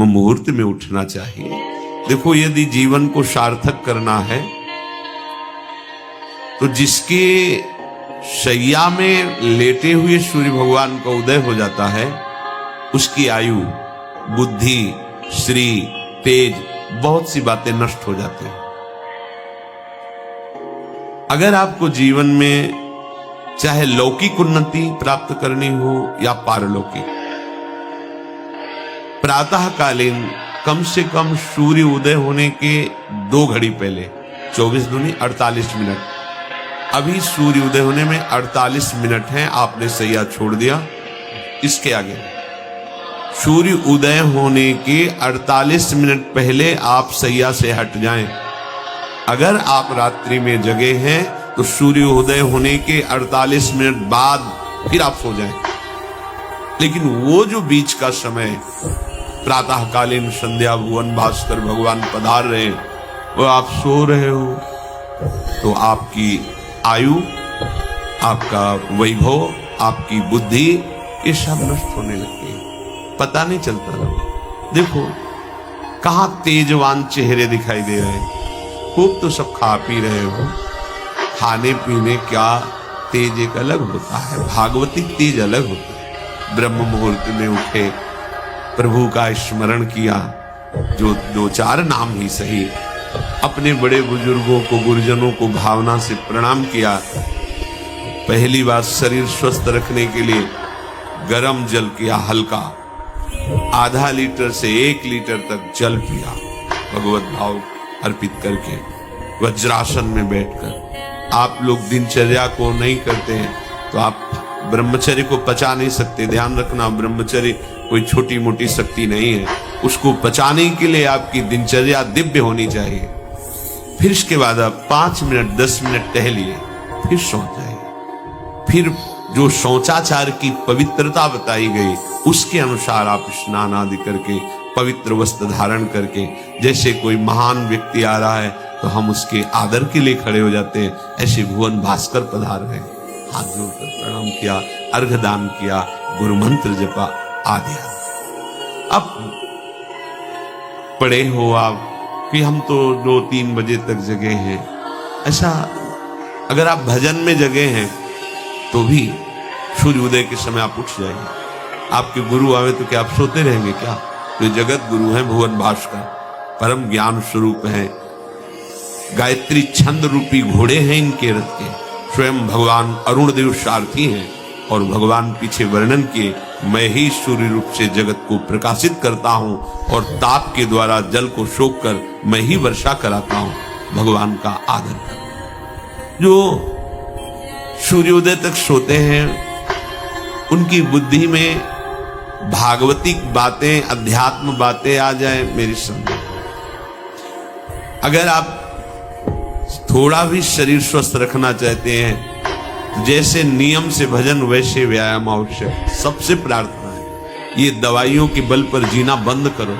ब्रह्म मुहूर्त में उठना चाहिए। देखो, यदि जीवन को सार्थक करना है तो जिसके शैया में लेटे हुए सूर्य भगवान का उदय हो जाता है, उसकी आयु, बुद्धि, श्री, तेज, बहुत सी बातें नष्ट हो जाती हैं। अगर आपको जीवन में चाहे लौकिक उन्नति प्राप्त करनी हो या पारलौकिक, प्रातःकालीन कम से कम सूर्य उदय होने के 2 घड़ी पहले, 24 दूनी 48 मिनट, अभी सूर्य उदय होने में 48 मिनट हैं, आपने सैया छोड़ दिया, इसके आगे सूर्य उदय होने के 48 मिनट पहले आप सैया से हट जाएं। अगर आप रात्रि में जगे हैं तो सूर्य उदय होने के 48 मिनट बाद फिर आप सो जाएं। लेकिन वो जो बीच का समय प्रातःकालीन संध्या भुवन भास्कर भगवान पधार रहे हैं, वो आप सो रहे हो, तो आपकी आयु, आपका वैभव, आपकी बुद्धि, ये सब नष्ट होने लगती है, पता नहीं चलता ना। देखो कहां तेजवान चेहरे दिखाई दे रहे हैं, खूब तो सब खा पी रहे हो, खाने पीने क्या तेज एक अलग होता है, भागवतिक तेज अलग होता है। ब्रह्म मुहूर्त में उठे, प्रभु का स्मरण किया, जो 2-4 नाम ही सही, अपने बड़े बुजुर्गों को, गुरुजनों को भावना से प्रणाम किया। पहली बात, शरीर स्वस्थ रखने के लिए गर्म जल किया, हल्का, आधा लीटर से 1 लीटर तक जल पिया, भगवत भाव अर्पित करके, वज्रासन में बैठकर। आप लोग दिनचर्या को नहीं करते हैं तो आप ब्रह्मचर्य को पचा नहीं सकते। ध्यान रखना, ब्रह्मचर्य कोई छोटी मोटी शक्ति नहीं है, उसको पचाने के लिए आपकी दिनचर्या दिव्य होनी चाहिए। फिर इसके बाद आप 5 मिनट 10 मिनट टहलिए, फिर सो जाइए। फिर जो शौचाचार की पवित्रता बताई गई उसके अनुसार आप स्नान आदि करके, पवित्र वस्त्र धारण करके, जैसे कोई महान व्यक्ति आ रहा है तो हम उसके आदर के लिए खड़े हो जाते हैं, ऐसे भुवन भास्कर पधार रहे, हाथ जोड़कर प्रणाम किया, अर्घदान किया, गुरु मंत्र जपा आदि। अब पड़े हो आप कि हम तो 2-3 बजे तक जगे हैं, ऐसा अगर आप भजन में जगे हैं तो भी सूर्योदय के समय आप उठ जाइए। आपके गुरु आवे तो क्या आप सोते रहेंगे क्या? जो जगत गुरु हैं, भुवन भास्कर, परम ज्ञान स्वरूप हैं, गायत्री छंद रूपी घोड़े हैं इनके रथ के, स्वयं भगवान अरुण देव सारथी हैं, और भगवान पीछे वर्णन किए, मैं ही सूर्य रूप से जगत को प्रकाशित करता हूं और ताप के द्वारा जल को सोख कर मैं ही वर्षा कराता हूं। भगवान का आदर कर। जो सूर्योदय तक सोते हैं उनकी बुद्धि में भागवतिक बातें, अध्यात्म बातें आ जाए, मेरी समझ। अगर आप थोड़ा भी शरीर स्वस्थ रखना चाहते हैं, जैसे नियम से भजन वैसे व्यायाम आवश्यक। सबसे प्रार्थना है, ये दवाइयों के बल पर जीना बंद करो।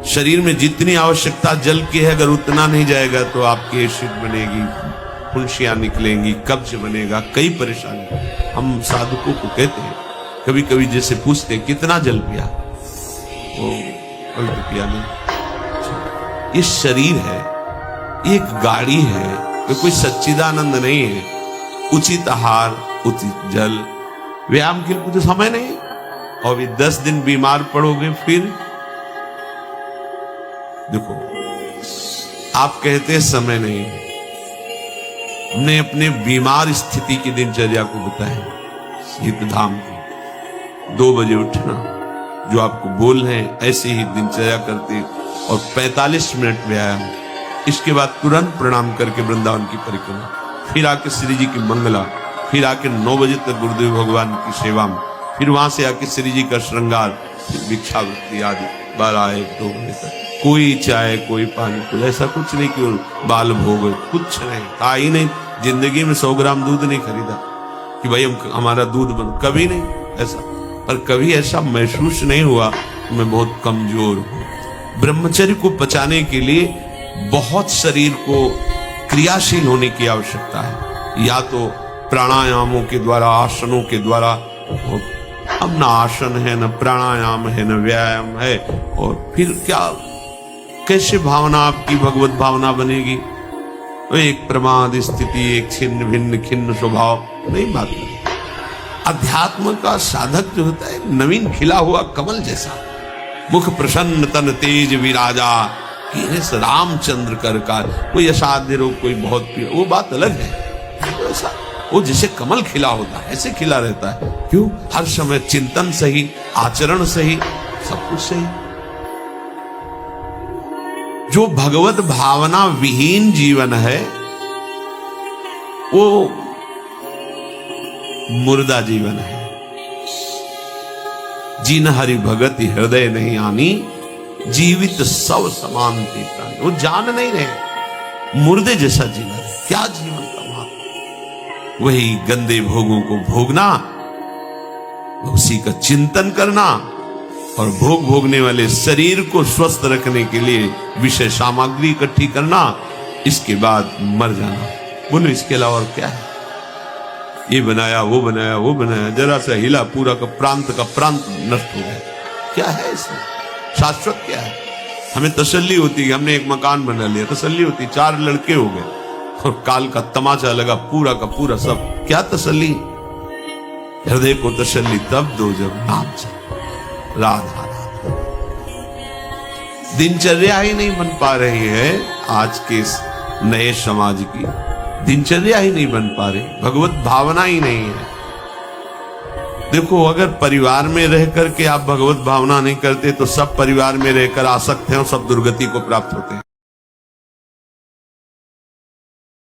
शरीर में जितनी आवश्यकता जल की है, अगर उतना नहीं जाएगा तो आपकी एसिड बनेगी, फुंसियां निकलेंगी, कब्ज बनेगा, कई परेशानी। हम साधुकों को कहते हैं, कभी कभी जैसे पूछते हैं कितना जल पिया, वो कभी तो पिया नहीं। ये शरीर है, ये एक गाड़ी है, ये कोई सच्चिदानंद नहीं है। उचित आहार, उचित जल, व्यायाम के लिए कुछ समय नहीं। और भी 10 दिन बीमार पड़ोगे, फिर देखो आप कहते हैं समय नहीं। हमने अपने बीमार स्थिति की दिनचर्या को बताया, सीतधाम की 2 बजे उठना, जो आपको बोल रहे हैं ऐसे ही दिनचर्या करते, और 45 मिनट व्यायाम। इसके बाद तुरंत प्रणाम करके वृंदावन की परिक्रमा, फिर आके श्री जी की मंगला, फिर आके 9 बजे तक गुरुदेव भगवान की सेवा में, फिर वहां से आके श्री जी का श्रृंगार, भिक्षावृत्ति आदि 12-1-2 बजे तक। कोई चाय, कोई पानी, कोई ऐसा कुछ नहीं कि बाल भोग, कुछ नहीं, था ही नहीं। जिंदगी में 100 ग्राम दूध नहीं खरीदा कि भाई हमारा दूध बन, कभी नहीं ऐसा। पर कभी ऐसा महसूस नहीं हुआ कि मैं बहुत कमजोर हूं। ब्रह्मचर्य को बचाने के लिए बहुत शरीर को क्रियाशील होने की आवश्यकता है, या तो प्राणायामों के द्वारा, आसनों के द्वारा। अब न आसन है, न प्राणायाम है, न व्यायाम है, और फिर क्या, कैसे भावना आपकी भगवत भावना बनेगी? एक प्रमाद स्थिति, एक छिन्न भिन्न खिन्न स्वभाव नहीं बात नहीं। अध्यात्म का साधक जो होता है नवीन खिला हुआ कमल जैसा, मुख प्रसन्न तन तेज विराजा, रामचंद्र कर का, कोई असाध्य रोग, कोई बहुत पीड़ा, वो बात अलग है। ऐसा वो जैसे कमल खिला होता है ऐसे खिला रहता है। क्यों? हर समय चिंतन सही, आचरण सही, सब कुछ सही। जो भगवत भावना विहीन जीवन है वो मुर्दा जीवन है। जिन हरि भगति हृदय नहीं आनी, जीवित सब समान थी प्राणी। वो जान नहीं रहे, मुर्दे जैसा जीवन है। क्या जीवन का महत्व? वही गंदे भोगों को भोगना, उसी का चिंतन करना, और भोग भोगने वाले शरीर को स्वस्थ रखने के लिए विषय सामग्री इकट्ठी करना, इसके बाद मर जाना। बोलो इसके अलावा और क्या है? ये बनाया, वो बनाया, वो बनाया, जरा सा हिला, पूरा का प्रांत नष्ट हो गया। क्या है इसमें? शाश्वत क्या है? हमें तसल्ली होती है, हमने एक मकान बना लिया, तसल्ली होती, 4 लड़के हो गए और काल का तमाचा लगा पूरा का पूरा सब। क्या तसल्ली? हृदय को तसल्ली तब दो जब नाम चले, राधा राधा। दिनचर्या ही नहीं बन पा रही है आज के इस नए समाज की, दिनचर्या ही नहीं बन पा रही, भगवत भावना ही नहीं है। देखो, अगर परिवार में रह करके आप भगवत भावना नहीं करते तो सब परिवार में रहकर आसक्त हैं और सब दुर्गति को प्राप्त होते हैं।